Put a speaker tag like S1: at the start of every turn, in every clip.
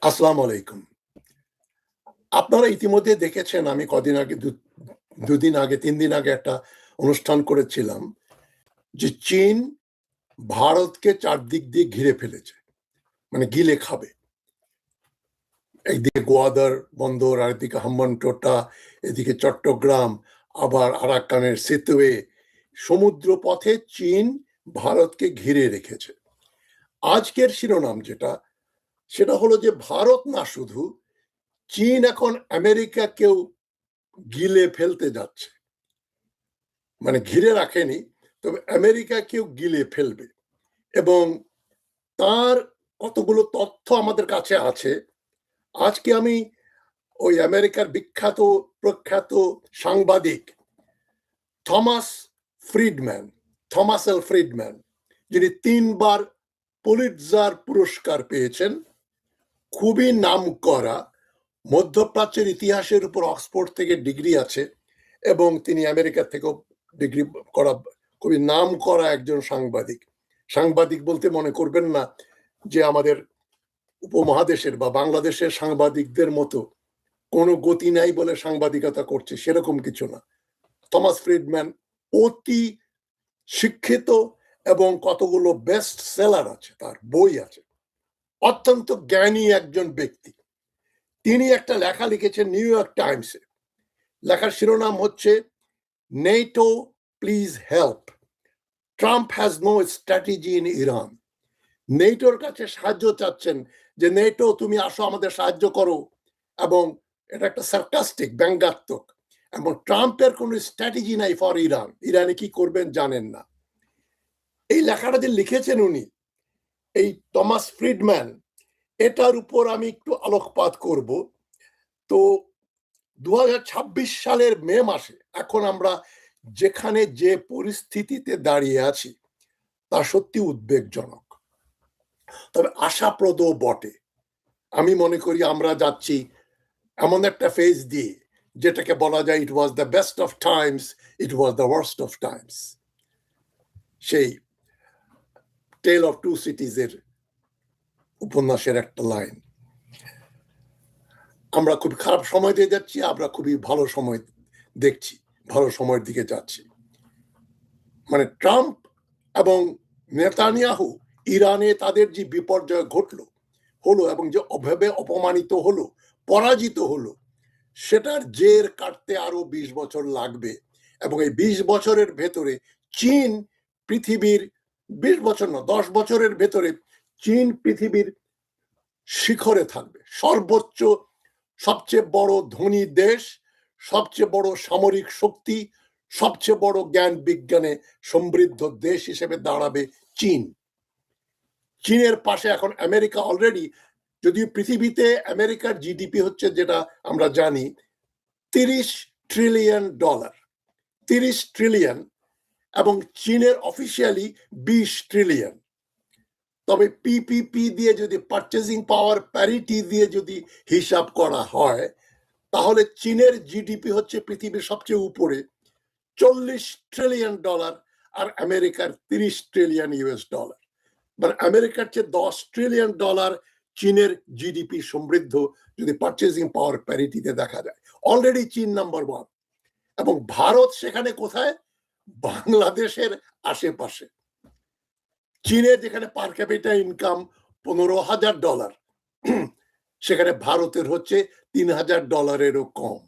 S1: আসসালামু আলাইকুম। আপনারা ইতিমধ্যে দেখেছেন আমি কদিন আগে ২ দিন আগে ৩ দিন আগে একটা অনুষ্ঠান করেছিলাম যে চীন ভারতকে চারদিক দিয়ে ঘিরে ফেলেছে। মানে গিলে খাবে। একদিকে গোয়াদার বন্দর, আরেকদিকে হাম্বানটোটা, এদিকে চট্টগ্রাম, আবার আরাকানের সেতুয়ে সমুদ্র পথে চীন ভারতকে ঘিরে রেখেছে। আজকের শিরোনাম সেটা হলো যে ভারত না শুধু চীন এখন আমেরিকাকেও গিলে ফেলতে যাচ্ছে। মানে ঘিরে রাখেনি, তবে আমেরিকাকেও গিলে ফেলবে এবং তার কতগুলো তথ্য আমাদের কাছে আছে। আজকে আমি ওই আমেরিকার বিখ্যাত প্রখ্যাত সাংবাদিক থমাস ফ্রিডম্যান, যিনি ৩ বার পুলিৎজার পুরস্কার পেয়েছেন, খুবই নামকরা, মধ্যপ্রাচ্যের ইতিহাসের উপর অক্সফোর্ড থেকে ডিগ্রি আছে এবং তিনি আমেরিকা থেকেও ডিগ্রি করা খুবই নাম করা একজন সাংবাদিক বলতে মনে করবেন না যে আমাদের উপমহাদেশের বা বাংলাদেশের সাংবাদিকদের মতো কোনো গতি নাই বলে সাংবাদিকতা করছে, সেরকম কিছু না। থমাস ফ্রিডম্যান অতি শিক্ষিত এবং কতগুলো বেস্ট সেলার আছে, তার বই আছে, অত্যন্ত জ্ঞানী একজন ব্যক্তি। তিনি একটা লেখা লিখেছেন নিউ ইয়র্ক টাইমসে। লেখার শিরোনাম হচ্ছে NATO please help, Trump has no strategy in Iran. নেটোর কাছে সাহায্য চাচ্ছেন যে নেটো তুমি আসো, আমাদের সাহায্য করো, এবং এটা একটা সার্কাস্টিক, ব্যঙ্গাত্মক, এবং ট্রাম্পের কোনো স্ট্র্যাটেজি নাই ফর ইরান। ইরানে কি করবেন জানেন না। এই লেখাটা যে লিখেছেন উনি, এই থমাস ফ্রিডম্যান, এটার উপর আমি একটু আলোকপাত করব। তো ২০২৬ সালের মে মাসে এখন আমরা যেখানে যে পরিস্থিতিতে দাঁড়িয়ে আছি তা সত্যি উদ্বেগজনক, তবে আশাপ্রদও বটে। আমি মনে করি আমরা যাচ্ছি এমন একটা ফেজ দিয়ে যেটাকে বলা যায় it was the best of times, it was the worst of times. সেই টেল অফ টু সিটিজ এর উপন্যাসের একটা লাইন। আমরা খুব খারাপ সময় দিয়ে যাচ্ছি, আমরা খুবই ভালো সময় দেখছি, ভালো সময়ের দিকে যাচ্ছি। মানে ট্রাম্প এবং নেতানিয়াহু ইরানে তাদের যে বিপর্যয় হলো এবং যে অভাবে অপমানিত হলো, পরাজিত হলো, সেটার জের কাটতে আরো ২০ বছর লাগবে। এবং এই ২০ বছরের ভেতরে চীন পৃথিবীর ২০ বছর না ১০ বছরের ভেতরে চীন পৃথিবীর শিখরে থাকবে, সর্বোচ্চ, সবচেয়ে বড় ধনী দেশ, সবচেয়ে বড় সামরিক শক্তি, সবচেয়ে বড় জ্ঞান বিজ্ঞানে সমৃদ্ধ দেশ হিসেবে দাঁড়াবে চীন। চীনের পাশে এখন আমেরিকা অলরেডি, যদিও পৃথিবীতে আমেরিকার জিডিপি হচ্ছে, যেটা আমরা জানি, $30 ট্রিলিয়ন, 30 ট্রিলিয়ন, এবং চীনের অফিসিয়ালি 20 ট্রিলিয়ন। তবে পিপিপি দিয়ে যদি, পারচেজিং পাওয়ার প্যারিটি দিয়ে যদি হিসাব করা হয়, তাহলে চীনের জিডিপি হচ্ছে পৃথিবীর সবচেয়ে উপরে, $40 ট্রিলিয়ন, আর আমেরিকার $30 ট্রিলিয়ন। মানে আমেরিকার চেয়ে $10 ট্রিলিয়ন চীনের জিডিপি সমৃদ্ধ, যদি পারচেজিং পাওয়ার প্যারিটিতে দেখা যায়। অলরেডি চীন নাম্বার 1 এবং ভারত সেখানে কোথায়? বাংলাদেশের আশেপাশে। চীনের যেখানে পার ক্যাপিটা ইনকাম $15,000, সেখানে ভারতের হচ্ছে $3,000 কম।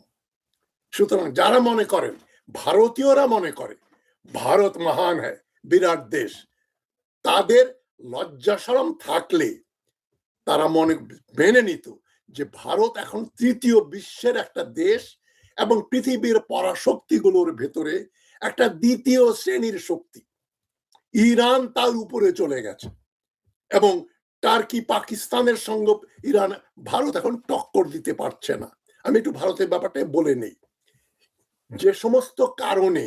S1: সুতরাং যারা মনে করেন, ভারতীয়রা মনে করে ভারত মহান হ্যায়, বিরাট দেশ, তাদের লজ্জা শরম থাকলে তারা মেনে নিত যে ভারত এখন তৃতীয় বিশ্বের একটা দেশ এবং পৃথিবীর পরাশক্তিগুলোর ভেতরে একটা দ্বিতীয় শ্রেণীর শক্তি। ইরান তার উপরে চলে গেছে এবং টার্কি, পাকিস্তানের সঙ্গে ভারত এখন টক্কর দিতে পারছে না। আমি একটু ভারতের ব্যাপারটা বলে নেই। যে সমস্ত কারণে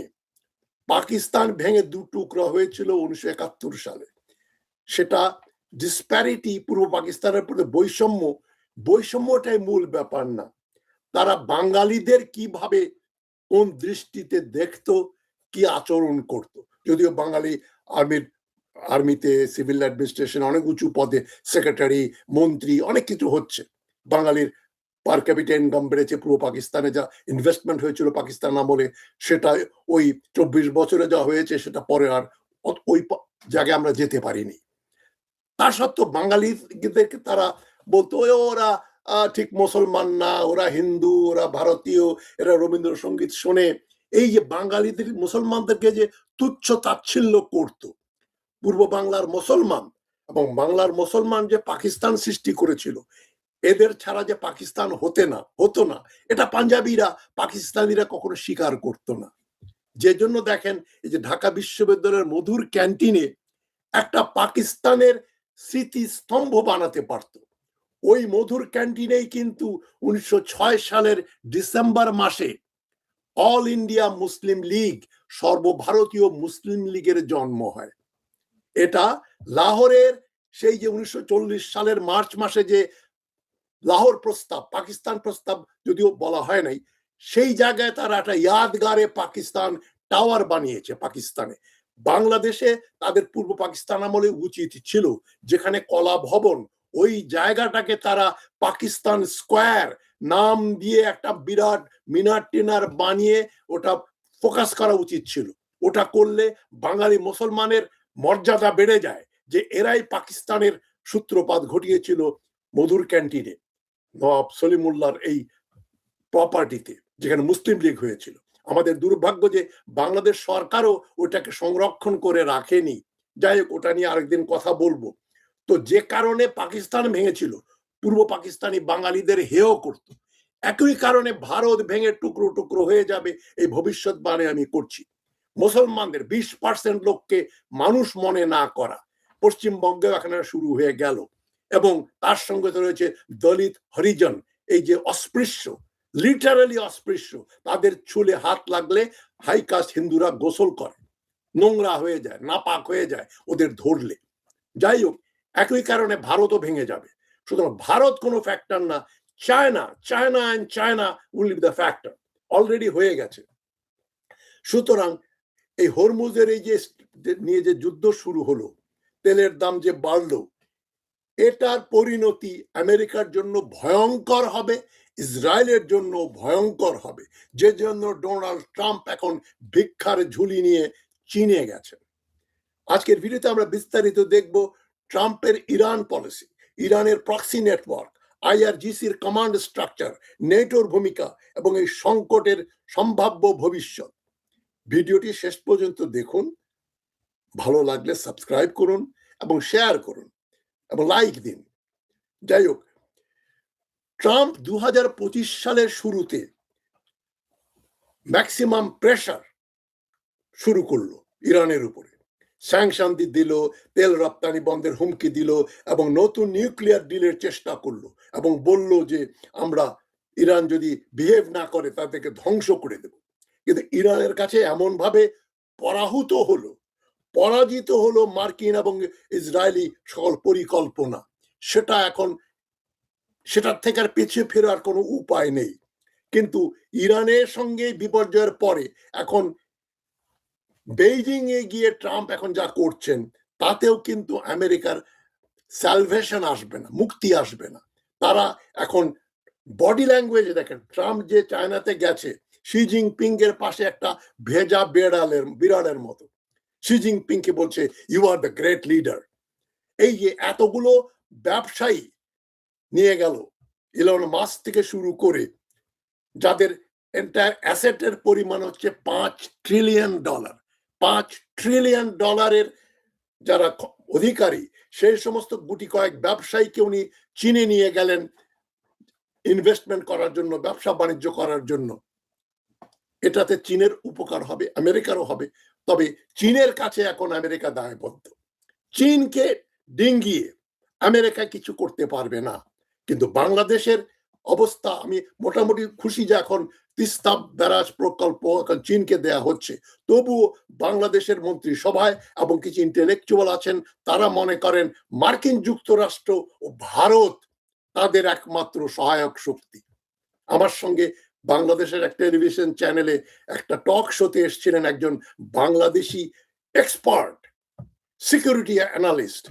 S1: পাকিস্তান ভেঙে 2 টুকরা হয়েছিল 1971 সালে, সেটা ডিসপ্যারিটি, পূর্ব পাকিস্তানের প্রতি বৈষম্যটাই মূল ব্যাপার না। তারা বাঙালিদের কিভাবে, কোন দৃষ্টিতে দেখতো, কি আচরণ করত। যদিও বাঙালি আর্মিতে, সিভিল অ্যাডমিনিস্ট্রেশন, অনেক উঁচু পদে সেক্রেটারি, মন্ত্রী, অনেক কিছু হচ্ছে, বাঙালির পার ক্যাপিটা ইনকাম বেড়েছে, পূর্ব পাকিস্তানে যা ইনভেস্টমেন্ট হয়েছিল পাকিস্তান আমলে সেটা ওই 24 বছরে যা হয়েছে সেটা পরে আর ওই জায়গায় আমরা যেতে পারিনি। তা সত্ত্বেও বাঙালিদেরকে তারা বলতো ওরা ঠিক মুসলমান না, ওরা হিন্দু, ওরা ভারতীয়, এরা রবীন্দ্রসঙ্গীত শোনে। এই যে বাঙালিদের মুসলমানদেরকে যে তুচ্ছ তাচ্ছিল্য করত, পূর্ব বাংলার মুসলমান এবং বাংলার মুসলমান যে পাকিস্তান সৃষ্টি করেছিল, এদের ছাড়া যে পাকিস্তান হতো না, এটা পাঞ্জাবিরা পাকিস্তানিরা কখনো স্বীকার করতো না। যে জন্য দেখেন এই যে ঢাকা বিশ্ববিদ্যালয়ের মধুর ক্যান্টিনে একটা পাকিস্তানের স্মৃতিস্তম্ভ বানাতে পারত। ওই মধুর ক্যান্টিনেই কিন্তু 1906 সালের ডিসেম্বর মাসে অল ইন্ডিয়া মুসলিম লীগ, সর্বভারতীয় মুসলিম লীগের জন্ম হয়। এটা লাহোরের সেই যে 1940 সালের মার্চ মাসে যে লাহোর প্রস্তাব, পাকিস্তান প্রস্তাব যদিও বলা হয় নাই, সেই জায়গায় তারা একটা ইয়াদগারে পাকিস্তান টাওয়ার বানিয়েছে পাকিস্তানে। বাংলাদেশে তাদের পূর্ব পাকিস্তান আমলে উচিত ছিল যেখানে কলা ভবন, ওই জায়গাটাকে তারা পাকিস্তান স্কোয়ার নাম দিয়ে একটা বিরাট মিনার টিনার বানিয়ে ওটা ফোকাস করা উচিত ছিল। ওটা করলে বাঙালি মুসলমানের মর্যাদা বেড়ে যায় যে এরাই পাকিস্তানের সূত্রপাত ঘটিয়েছিল মধুর ক্যান্টিনে, নবাব সলিমুল্লাহর এই প্রপার্টিতে, যেখানে মুসলিম লীগ হয়েছিল। আমাদের দুর্ভাগ্য যে বাংলাদেশ সরকারও ওটাকে সংরক্ষণ করে রাখেনি। যাই হোক, ওটা নিয়ে আরেকদিন কথা বলবো। তো যে কারণে পাকিস্তান ভেঙেছিল, পূর্ব পাকিস্তানি বাঙালিদের হেয় করত। একই কারণে ভারত ভেঙে টুকরো টুকরো হয়ে যাবে এই ভবিষ্যৎবাণী আমি করছি। মুসলমানদের 20% লোককে মানুষ মনে না করা পশ্চিমবঙ্গে এখানে শুরু হয়ে গেল, এবং তার সঙ্গে রয়েছে দলিত হরিজন, এই যে অস্পৃশ্য, লিটারালি অস্পৃশ্য, তাদের চুলে হাত লাগলে হাই কাস্ট হিন্দুরা গোসল করে, নোংরা হয়ে যায়, নাপাক হয়ে যায় ওদের ধরলে। যাই হোক, একই কারণে ভারতও ভেঙে যাবে। সুতরাং ভারত কোনো ফ্যাক্টর না, China will be the factor, already হয়ে গেছে। সুতরাং এই হরমুজের এই যে নিয়ে যে যুদ্ধ শুরু হলো, তেলের দাম যে বাড়লো, এটার পরিণতি আমেরিকার জন্য ভয়ঙ্কর হবে, ইসরায়েলের জন্য ভয়ঙ্কর হবে, যে জন্য ডোনাল্ড ট্রাম্প এখন ভিক্ষার ঝুলি নিয়ে চীনে গেছেন। আজকের ভিডিওতে আমরা বিস্তারিত দেখব ট্রাম্পের ইরান পলিসি, ইরানের প্রক্সি নেটওয়ার্ক, আইআরজিসির কমান্ড স্ট্রাকচার, নেটোর ভূমিকা এবং এই সংকটের সম্ভাব্য ভবিষ্যৎ। ভিডিওটি শেষ পর্যন্ত দেখুন, ভালো লাগলে সাবস্ক্রাইব করুন এবং শেয়ার করুন এবং লাইক দিন। যাই হোক, ট্রাম্প 2025 সালের শুরুতে ম্যাক্সিমাম প্রেসার শুরু করলো ইরানের উপরে, স্যাংশন দিল, তেল রপ্তানি বন্ধের হুমকি দিল এবং নতুন নিউক্লিয়ার ডিলের চেষ্টা করলো এবং বলল যে আমরা ইরান যদি বিহেভ না করে তাদেরকে ধ্বংস করে দেব। কিন্তু ইরানের কাছে এমন ভাবে পরাজিত হলো মার্কিন এবং ইসরায়েলি সকল পরিকল্পনা, সেটার থেকে আর পিছিয়ে ফেরার কোনো উপায় নেই। কিন্তু ইরানের সঙ্গে বিপর্যয়ের পরে এখন বেইজিং এ গিয়ে ট্রাম্প এখন যা করছেন তাতেও কিন্তু আমেরিকার স্যালভেশন আসবে না, মুক্তি আসবে না। তারা এখন বডি ল্যাঙ্গুয়েজে দেখেন, ট্রাম্প যে চায়নাতে গেছে, শি জিনপিং এর পাশে একটা ভেজা বিড়ালের মতো শি জিনপিং কে বলছে you are the great leader. এই যে এতগুলো ব্যবসায়ী নিয়ে গেল, ইলন মাস্ক থেকে শুরু করে, যাদের এন্টায়ার অ্যাসেটের পরিমাণ হচ্ছে $5 ট্রিলিয়ন, $5 ট্রিলিয়ন যারা অধিকারী, সেই সমস্ত গুটি কয়েক ব্যবসায়ীকে উনি চীনে নিয়ে গেলেন ইনভেস্টমেন্ট করার জন্য, ব্যবসা বাণিজ্য করার জন্য। এটাতে চীনের উপকার হবে, আমেরিকারও হবে, তবে চীনের কাছে এখন আমেরিকা দায়বদ্ধ। চীনকে ডিঙ্গিয়ে আমেরিকা কিছু করতে পারবে না। কিন্তু বাংলাদেশের অবস্থা আমি মোটামুটি খুশি যে এখন তিস্তা ব্যারাজ প্রকল্প এখন চীনকে দেয়া হচ্ছে। তবুও বাংলাদেশের মন্ত্রিসভায় এবং কিছু ইন্টেলেকচুয়াল আছেন, তারা মনে করেন মার্কিন যুক্তরাষ্ট্র ও ভারত তাদের একমাত্র সহায়ক শক্তি। আমার সঙ্গে বাংলাদেশের এক টেলিভিশন চ্যানেলে একটা টক শোতে এসেছিলেন একজন বাংলাদেশি এক্সপার্ট সিকিউরিটি অ্যানালিস্ট।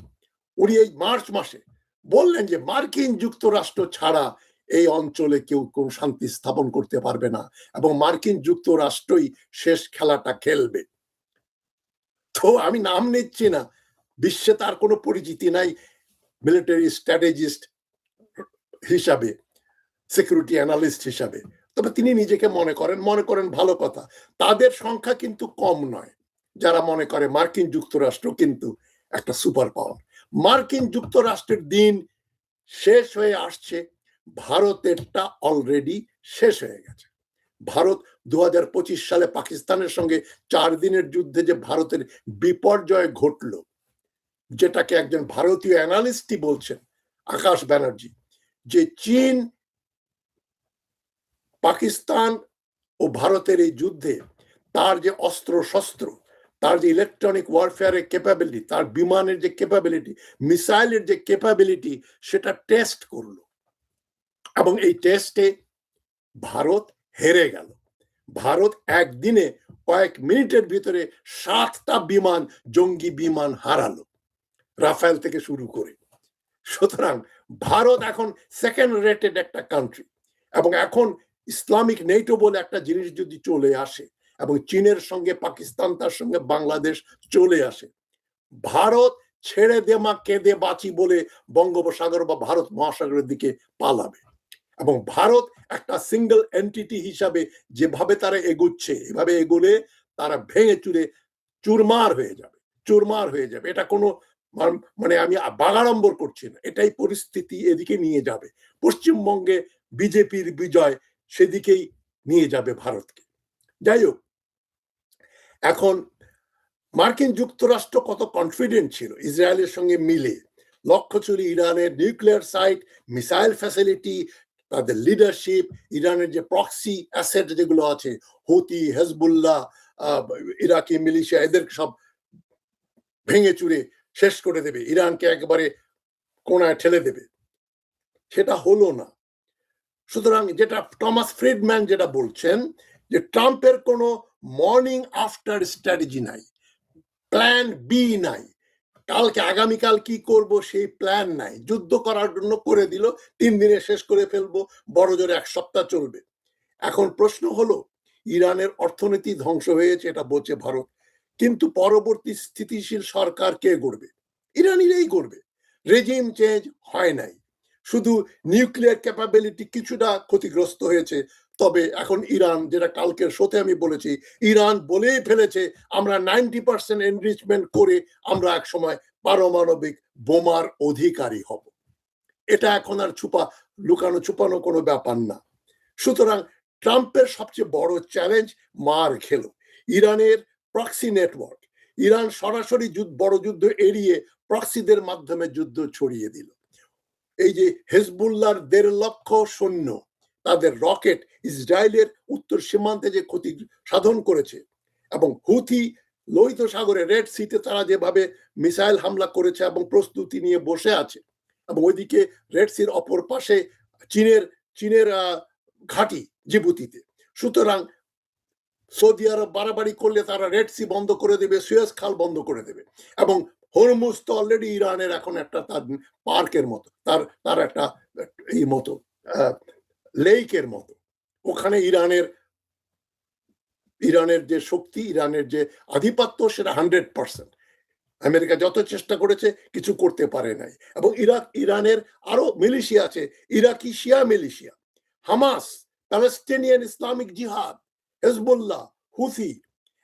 S1: উনি এই মার্চ মাসে বললেন যে মার্কিন যুক্তরাষ্ট্র ছাড়া এই অঞ্চলে কেউ কোন শান্তি স্থাপন করতে পারবে না এবং মার্কিন যুক্তরাষ্ট্রই শেষ খেলাটা খেলবে। তো আমি নাম নিচ্ছি না, বিশ্বে তার কোনো পরিচিতি নাই মিলিটারি স্ট্র্যাটেজিস্ট হিসাবে, সিকিউরিটি অ্যানালিস্ট হিসাবে, তবে তিনি নিজেকে মনে করেন ভালো কথা। তাদের সংখ্যা কিন্তু কম নয় যারা মনে করে মার্কিন যুক্তরাষ্ট্র কিন্তু একটা সুপার পাওয়ার। মার্কিন যুক্তরাষ্ট্রের দিন শেষ হয়ে আসছে, ভারতেরটা অলরেডি শেষ হয়ে গেছে। ভারত 2025 সালে পাকিস্তানের সঙ্গে 4 দিনের যুদ্ধে যে ভারতের বিপর্যয় ঘটল, যেটাকে একজন ভারতীয় অ্যানালিস্টই বলছেন, আকাশ ব্যানার্জি, যে চীন পাকিস্তান ও ভারতের এই যুদ্ধে তার যে অস্ত্র শস্ত্র, তার যে ইলেকট্রনিক ওয়ারফেয়ারের ক্যাপাবিলিটি, তার বিমানের যে ক্যাপাবিলিটি, মিসাইলের যে ক্যাপাবিলিটি, সেটা টেস্ট করলো এবং এই টেস্টে ভারত হেরে গেল। ভারত একদিনে কয়েক মিনিটের ভিতরে 7টা বিমান, জঙ্গি বিমান হারালো, রাফেল থেকে শুরু করে। সুতরাং ভারত এখন সেকেন্ড রেটেড একটা কান্ট্রি এবং এখন ইসলামিক নেটো বলে একটা জিনিস যদি চলে আসে এবং চীনের সঙ্গে পাকিস্তান, তার সঙ্গে বাংলাদেশ চলে আসে, ভারত ছেড়ে দে মা কেঁদে বাঁচি বলে বঙ্গোপসাগর বা ভারত মহাসাগরের দিকে পালাবে এবং ভারত একটা সিঙ্গেল এন্টিটি হিসাবে যেভাবে তারা এগুচ্ছে, এভাবে এগোলে তারা ভেঙে চুরে চুরমার হয়ে যাবে, চুরমার হয়ে যাবে। এটা কোনো মানে আমি বাগাড়ম্বর করছি না, এটাই পরিস্থিতি এদিকে নিয়ে যাবে। পশ্চিমবঙ্গে বিজেপির বিজয় সেদিকেই নিয়ে যাবে ভারতকে। যাই হোক, এখন মার্কিন যুক্তরাষ্ট্র কত কনফিডেন্ট ছিল ইসরায়েলের সঙ্গে মিলে, লক্ষ্য ছিল ইরানের নিউক্লিয়ার সাইট, মিসাইল ফ্যাসিলিটি, তাদের লিডারশিপ, ইরানের যে প্রক্সি অ্যাসেট যেগুলো আছে, হুতি, হেজবুল্লাহ, ইরাকি মিলিশিয়া, এদের সব ভেঙে চুরে শেষ করে দেবে, ইরানকে একেবারে কোনায় ঠেলে দেবে। সেটা হলো না। সুতরাং যেটা টমাস ফ্রিডম্যান যেটা বলছেন, যে ট্রাম্পের কোনো মর্নিং আফটার স্ট্র্যাটেজি নাই, প্ল্যান বি নাই, কালকে আগামীকাল কি করব সেই প্ল্যান নাই, যুদ্ধ করার জন্য করে দিল, 3 দিনে শেষ করে ফেলবো, বড় জোরে 1 সপ্তাহ চলবে। এখন প্রশ্ন হলো, ইরানের অর্থনীতি ধ্বংস হয়েছে এটা বলছে ভারত, কিন্তু পরবর্তী স্থিতিশীল সরকার কে গড়বে? ইরানিরাই গড়বে। রেজিম চেঞ্জ হয় নাই, শুধু নিউক্লিয়ার ক্যাপাবিলিটি কিছুটা ক্ষতিগ্রস্ত হয়েছে। তবে এখন ইরান, যেটা কালকের শোতে আমি বলেছি, ইরান বলেই ফেলেছে আমরা 90% এনরিচমেন্ট করে আমরা এক সময় পারমাণবিক বোমার অধিকারী হব। এটা এখন আর লুকানো ছুপানো কোনো ব্যাপার না। সুতরাং ট্রাম্পের সবচেয়ে বড় চ্যালেঞ্জ মার খেল ইরানের প্রক্সি নেটওয়ার্ক। ইরান সরাসরি বড় যুদ্ধ এড়িয়ে প্রক্সিদের মাধ্যমে যুদ্ধ ছড়িয়ে দিল। এই যে হেজবুল্লাহর 1.5 লক্ষ সৈন্য, তাদের রকেট ইসরায়েলের উত্তর সীমান্তে যে ক্ষতি সাধন করেছে, এবং হুথি লোহিত সাগরে রেড সিতে তারা যেভাবে মিসাইল হামলা করেছে এবং প্রস্তুতি নিয়ে বসে আছে, এবং ওইদিকে রেড সির অপর পাশে চীনের ঘাঁটি জিবুতিতে। সুতরাং সৌদি আরব বাড়াবাড়ি করলে তারা রেড সি বন্ধ করে দেবে, সুয়েজ খাল বন্ধ করে দেবে, এবং হরমুজ তো অলরেডি ইরানের এখন একটা তার পার্কের মতো, তার একটা এই মতো লেকের মতো। ওখানে ইরানের যে শক্তি, ইরানের যে আধিপত্য, সেটা 100%। আমেরিকা যত চেষ্টা করেছে কিছু করতে পারে নাই। এবং ইরানের আরো মিলিশিয়া আছে, Iraqi Shia militia, Hamas, Palestinian Islamic Jihad, Hezbollah, Houthi,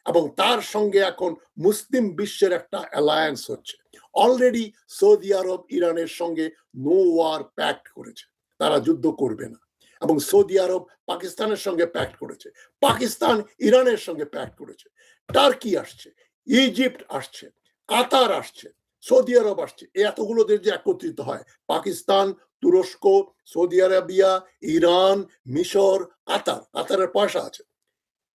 S1: এবং তার সঙ্গে এখন মুসলিম বিশ্বের একটা অ্যালায়েন্স হচ্ছে। অলরেডি সৌদি আরব ইরানের সঙ্গে নো ওয়ার প্যাক্ট করেছে, তারা যুদ্ধ করবে না। এবং সৌদি আরব পাকিস্তানের সঙ্গে প্যাক্ট করেছে, পাকিস্তান ইরানের সঙ্গে প্যাক্ট করেছে, টার্কি আসছে, ইজিপ্ট আসছে, কাতার আসছে, সৌদি আরব আসছে। এতগুলো দেশ যে একত্রিত হয়, পাকিস্তান, তুরস্ক, সৌদি আরবিয়া, ইরান, মিশর, কাতারের পয়সা আছে,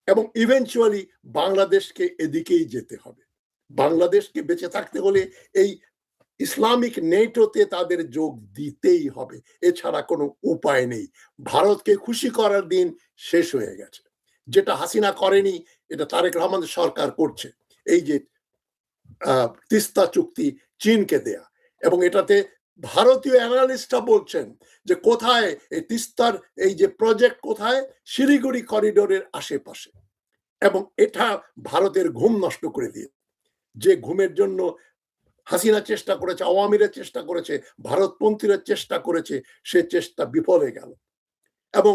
S1: এবং ইভেনচুয়ালি বাংলাদেশকে এদিকেই যেতে হবে। বাংলাদেশকে বেঁচে থাকতে হলে এই ইসলামিক নেটোতে তাদের যোগ দিতেই হবে, এছাড়া কোনো উপায় নেই। ভারতকে খুশি করার দিন শেষ হয়ে গেছে। যেটা হাসিনা করেনি, এটা তারেক রহমান সরকার করছে। এই যে তিস্তা চুক্তি চীনকে দেয়া, এবং এটাতে ভারতীয় অ্যানালিস্টরা বলছেন যে কোথায় এই তিস্তার এই যে প্রজেক্ট কোথায়, শিলিগুড়ি করিডোরের আশেপাশে, এবং এটা ভারতের ঘুম নষ্ট করে দিয়ে, যে ঘুমের জন্য হাসিনা চেষ্টা করেছে, আওয়ামীরা চেষ্টা করেছে, ভারতপন্থীরা চেষ্টা করেছে, সে চেষ্টা বিফলে গেল। এবং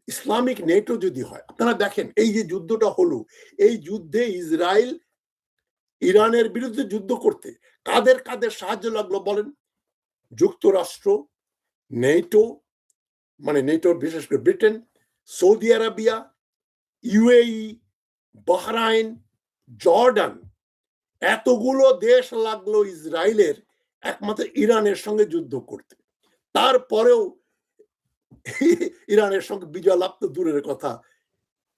S1: ইসলামিক নেটো যদি হয়, আপনারা দেখেন এই যে যুদ্ধটা হলো, এই যুদ্ধে ইসরায়েল ইরানের বিরুদ্ধে যুদ্ধ করতে কাদের কাদের সাহায্য লাগলো বলেন? যুক্তরাষ্ট্র, নেটো, মানে নেটোর বিশেষ করে Britain, Saudi Arabia, UAE, Bahrain, Jordan, এতগুলো দেশ লাগলো ইসরায়েলের একমাত্র ইরানের সঙ্গে যুদ্ধ করতে। তারপরেও ইরানের সঙ্গে বিজয় লাভ তো দূরের কথা,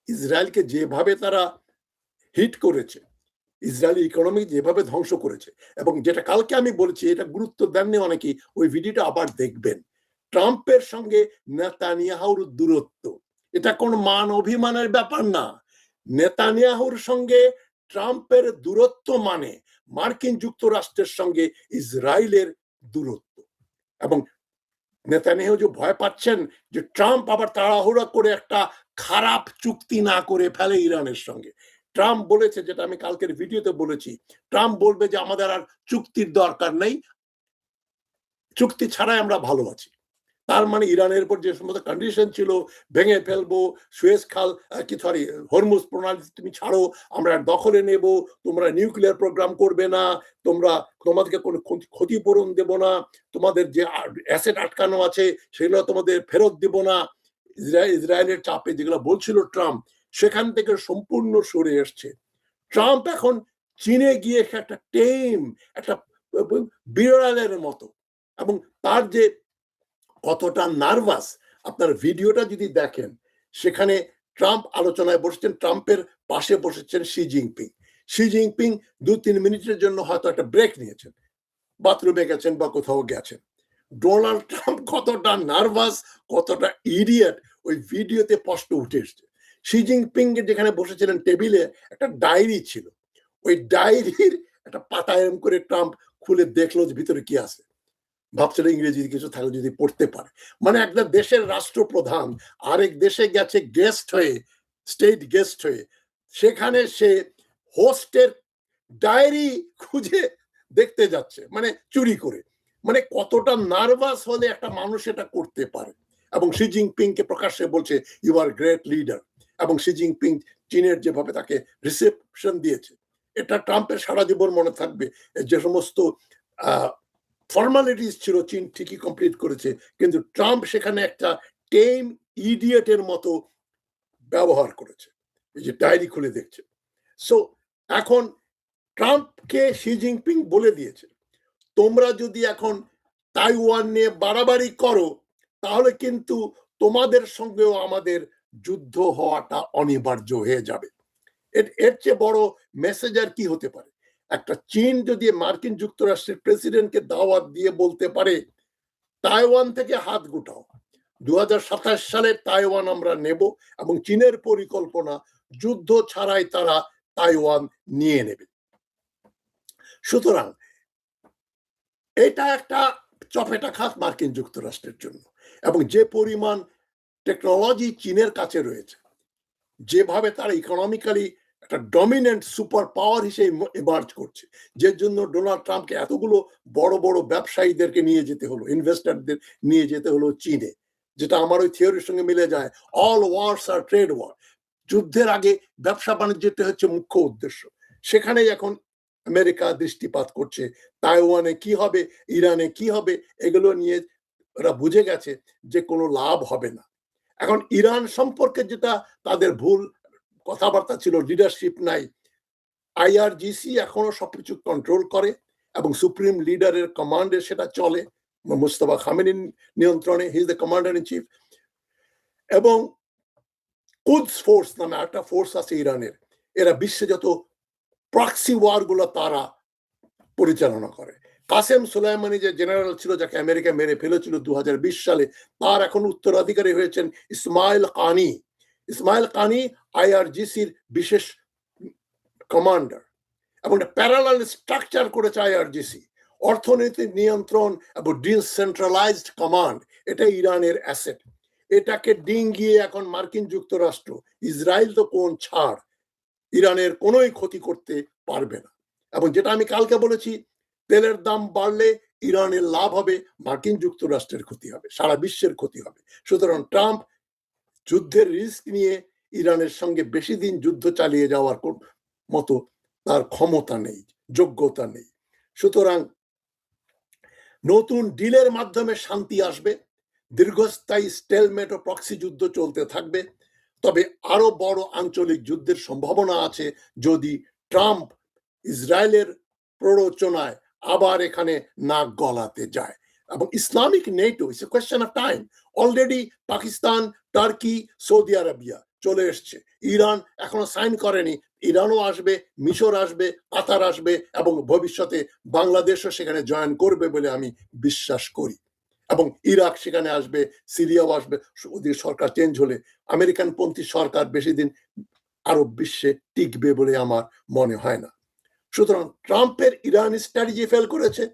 S1: ইসরায়েলকে যেভাবে তারা হিট করেছে, ইসরায়েলি ইকোনমি যেভাবে ধ্বংস করেছে, এবং যেটা কালকে আমি বলেছি, এটা গুরুত্ব দেননি অনেকেই, ওই ভিডিওটা আবার দেখবেন। ট্রাম্পের সঙ্গে নেতানিয়াহুর দূরত্ব, এটা কোন মান অভিমানের ব্যাপার না। নেতানিয়াহুর সঙ্গে ট্রাম্পের দূরত্ব মানে মার্কিন যুক্তরাষ্ট্রের সঙ্গে ইসরায়েলের দূরত্ব। এবং নেতানিয়াহু যে ভয় পাচ্ছেন যে ট্রাম্প আবার তাড়াহুড়া করে একটা খারাপ চুক্তি না করে ফেলে ইরানের সঙ্গে। ট্রাম্প বলেছে, যেটা আমি কালকের ভিডিওতে বলেছি, ট্রাম্প বলবে যে আমাদের আর চুক্তির দরকার নেই, চুক্তি ছাড়াই আমরা ভালো আছি। তার মানে ইরানের উপর যে সমস্ত কন্ডিশন ছিল, ভেঙে ফেলবো, সুয়েজ খাল কি সরি হরমুজ প্রণালী তুমি ছাড়ো, আমরা দখলে নেব, তোমরা নিউক্লিয়ার প্রোগ্রাম করবে না, তোমাদেরকে কোনো ক্ষতিপূরণ দেব না, তোমাদের যে অ্যাসেট আটকানো আছে সেগুলো তোমাদের ফেরত দেব না, ইসরায়েলের চাপে যেগুলো বলছিল ট্রাম্প, সেখান থেকে সম্পূর্ণ সরে এসছে। ট্রাম্প এখন চীনে গিয়ে একটা টেম, একটা বিড়ালের মতো, এবং তার যে কতটা নার্ভাস, আপনার ভিডিওটা যদি দেখেন, সেখানে ট্রাম্প আলোচনায় বসেছেন, ট্রাম্পের পাশে বসেছেন শি জিনপিং। শি জিনপিং 2-3 মিনিটের জন্য হয়তো একটা ব্রেক নিয়েছেন, বাথরুমে গেছেন বা কোথাও গেছেন। ডোনাল্ড ট্রাম্প কতটা নার্ভাস, কতটা ইডিয়েট, ওই ভিডিওতে স্পষ্ট উঠে এসছে। শি জিনপিং যেখানে বসেছিলেন টেবিলে একটা ডায়েরি ছিল, ওই ডায়েরির একটা পাতা এরম করে ট্রাম্প খুলে দেখলো যে ভিতরে কি আছে, ভাবছিল ইংরেজি কিছু থাকলে যদি পড়তে পারে। মানে একটা দেশের রাষ্ট্রপ্রধান আরেক দেশে গেছে গেস্ট হয়ে, স্টেট গেস্ট হয়ে, সেখানে সে হোস্টের ডায়েরি খুঁজে দেখতে যাচ্ছে, মানে চুরি করে। মানে কতটা নার্ভাস হলে একটা মানুষ এটা করতে পারে। এবং শি জিনপিং কে প্রকাশ্যে বলছে ইউ আর গ্রেট লিডার, এবং শি জিনপিং চীনের যেভাবে তাকে রিসেপশন দিয়েছে, এটা ট্রাম্পের সারা জীবন মনে থাকবে। যে সমস্ত ফর্মালিটিস ছিল চীন ঠিকই কমপ্লিট করেছে, কিন্তু ট্রাম্প সেখানে একটা টেম ইডিয়েটের মতো ব্যবহার করেছে, এই যে ডায়েরি খুলে দেখছে। সো এখন ট্রাম্পকে শি জিনপিং বলে দিয়েছে, তোমরা যদি এখন তাইওয়ান নিয়ে বাড়াবাড়ি করো, তাহলে কিন্তু তোমাদের সঙ্গেও আমাদের যুদ্ধ হওয়াটা অনিবার্য হয়ে যাবে। এর চেয়ে বড় মেসেজ আর কি হতে পারে? একটা চীন যদি মার্কিন যুক্তরাষ্ট্রের প্রেসিডেন্টকে দাওয়াত দিয়ে বলতে পারে তাইওয়ান থেকে হাত গুটাও, 2027 সালের তাইওয়ান আমরা নেব, এবং চীনের পরিকল্পনা যুদ্ধ ছাড়াই তারা তাইওয়ান নিয়ে নেবে। সুতরাং এটা একটা চপেটাঘাত মার্কিন যুক্তরাষ্ট্রের জন্য। এবং যে পরিমাণ টেকনোলজি চীনের কাছে রয়েছে, যেভাবে তারা ইকোনমিক্যালি একটা ডমিনেন্ট সুপার পাওয়ার হিসেবে এমার্জ করছে, যে জন্য ডোনাল্ড ট্রাম্পকে এতগুলো বড় বড় ব্যবসায়ীদেরকে নিয়ে যেতে হলো, ইনভেস্টরদের নিয়ে যেতে হলো চীনে, যেটা আমার ওই থিওরির সঙ্গে মিলে যায়, অল ওয়ার্স আর ট্রেড ওয়ার। যুদ্ধের আগে ব্যবসা বাণিজ্যটা হচ্ছে মুখ্য উদ্দেশ্য। সেখানে এখন আমেরিকা দৃষ্টিপাত করছে, তাইওয়ানে কি হবে, ইরানে কি হবে, এগুলো নিয়ে ওরা বুঝে গেছে যে কোনো লাভ হবে না। এখন ইরান সম্পর্কে যেটা তাদের ভুল কথাবার্তা ছিল, লিডারশিপ নাই, আইআরজিসি এখনো সবকিছু কন্ট্রোল করে এবং সুপ্রিম লিডারের কমান্ডে সেটা চলে, মুস্তাফা খামেনির নিয়ন্ত্রণে, he is the commander in chief. এবং কুদস ফোর্স নামে একটা ফোর্স আছে ইরানের, এরা বিশ্বে যত প্রক্সি ওয়ার গুলো তারা পরিচালনা করে। কাসেম সুলাইমানি যে জেনারেল ছিল, যাকে আমেরিকা মেরে ফেলেছিল 2020 সালে, তার এখন উত্তরাধিকারী হয়েছেন ইসমাইল কানি। ইসমাইল কানি আইআরজিসির বিশেষ কমান্ডার, এবং প্যারালাল স্ট্রাকচার করেছে আইআরজিসি। অর্থনৈতিক নিয়ন্ত্রণ এবং ডিসেন্ট্রালাইজড কমান্ড, এটা ইরানের অ্যাসেট। এটাকে ডিঙ্গিয়ে এখন মার্কিন যুক্তরাষ্ট্র, ইসরায়েল তো কোন ছাড়, ইরানের কোনোই ক্ষতি করতে পারবে না। এবং যেটা আমি কালকে বলেছি, তেলের দাম বাড়লে ইরানের লাভ হবে, মার্কিন যুক্তরাষ্ট্রের ক্ষতি হবে, সারা বিশ্বের ক্ষতি হবে। সুতরাং ট্রাম্প যুদ্ধের রিস্ক নিয়ে ইরানের সঙ্গে বেশি দিন যুদ্ধ চালিয়ে যাওয়ার মতো তার ক্ষমতা নেই, যোগ্যতা নেই। সুতরাং নতুন ডিলের মাধ্যমে শান্তি আসবে, দীর্ঘস্থায়ী স্টেলমেট ও প্রক্সি যুদ্ধ চলতে থাকবে। তবে আরো বড় আঞ্চলিক যুদ্ধের সম্ভাবনা আছে যদি ট্রাম্প ইসরায়েলের প্ররোচনায় আবার এখানে নাক গলাতে যায়। এবং Islamic NATO, it's a question of time. Already Pakistan, Turkey, Saudi Arabia চলে এসছে, ইরান এখনো সাইন করেনি। ইরানও আসবে, মিশর আসবে, কাতার আসবে এবং ভবিষ্যতে বাংলাদেশও সেখানে জয়েন করবে বলে আমি বিশ্বাস করি। এবং ইরাক সেখানে আসবে, সিরিয়াও আসবে। ওদের সরকার চেঞ্জ হলে আমেরিকান পন্থী সরকার বেশি দিন আরব বিশ্বে টিকবে বলে আমার মনে হয় না। সুতরাং ট্রাম্পের ইরান স্ট্র্যাটেজি ফেল করেছে,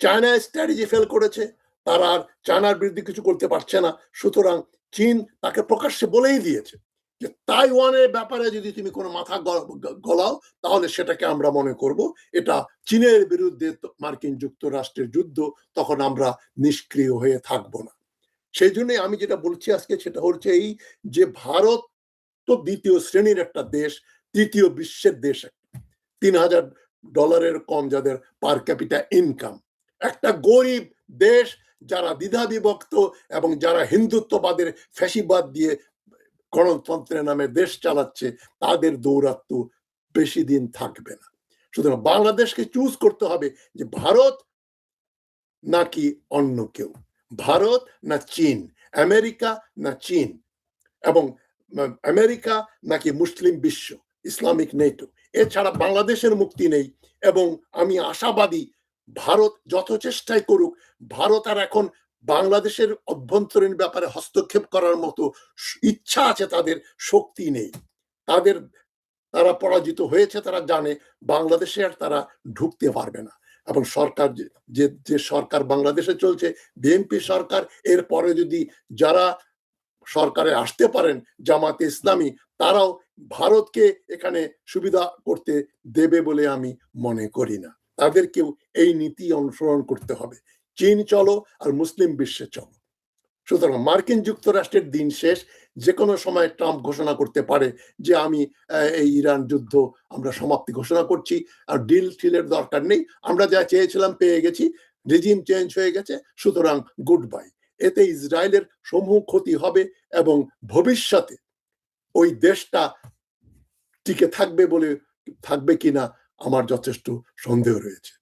S1: চায়না স্ট্র্যাটেজি ফেল করেছে, তারা আর চায়নার বিরুদ্ধে কিছু করতে পারছে না। সুতরাং চীন তাকে প্রকাশ্যে বলেই দিয়েছে যে তাইওয়ানের ব্যাপারে যদি তুমি কোনো মাথা গলাও তাহলে সেটাকে আমরা মনে করব এটা চীনের বিরুদ্ধে মার্কিন যুক্তরাষ্ট্রের যুদ্ধ, তখন আমরা নিষ্ক্রিয় হয়ে থাকবো না। সেই জন্যই আমি যেটা বলছি আজকে সেটা হচ্ছে এই যে ভারত তো দ্বিতীয় শ্রেণীর একটা দেশ, তৃতীয় বিশ্বের দেশ, $3,000 কম যাদের পার ক্যাপিটা ইনকাম, একটা গরিব দেশ যারা দ্বিধা বিভক্ত এবং যারা হিন্দুত্ববাদের ফ্যাসিবাদ দিয়ে গণতন্ত্রের নামে দেশ চালাচ্ছে, তাদের দৌরাত্ম বেশি দিন থাকবে না। সুতরাং বাংলাদেশকে চুজ করতে হবে যে ভারত নাকি অন্য কেউ, ভারত না চীন, আমেরিকা না চীন, এবং আমেরিকা নাকি মুসলিম বিশ্ব, ইসলামিক নেটো। এছাড়া বাংলাদেশের মুক্তি নেই। এবং আমি আশাবাদী ভারত যত চেষ্টাই করুক, ভারত আর এখন বাংলাদেশের অভ্যন্তরীণ ব্যাপারে হস্তক্ষেপ করার মতো ইচ্ছা আছে, তাদের শক্তি নেই। তারা পরাজিত হয়েছে, তারা জানে বাংলাদেশে আর তারা ঢুকতে পারবে না। এবং সরকার যে সরকার বাংলাদেশে চলছে, বিএনপি সরকার, এরপরে যদি যারা সরকারে আসতে পারেন, জামাতে ইসলামী, তারাও ভারতকে এখানে সুবিধা করতে দেবে বলে আমি মনে করি না। তাদেরকেও এই নীতি অনুসরণ করতে হবে, চীন চলো আর মুসলিম বিশ্বে চলো। সুতরাং মার্কিন যুক্তরাষ্ট্রের দিন শেষ, যে কোনো সময় ট্রাম্প ঘোষণা করতে পারে যে আমি এই ইরান যুদ্ধ আমরা সমাপ্তি ঘোষণা করছি, আর ডিল টিলের দরকার নেই, আমরা যা চেয়েছিলাম পেয়ে গেছি, রেজিম চেঞ্জ হয়ে গেছে, সুতরাং গুড বাই। এতে ইসরায়েলের সমূহ ক্ষতি হবে এবং ভবিষ্যতে ওই দেশটা টিকে থাকবে কিনা আমার যথেষ্ট সন্দেহ রয়েছে।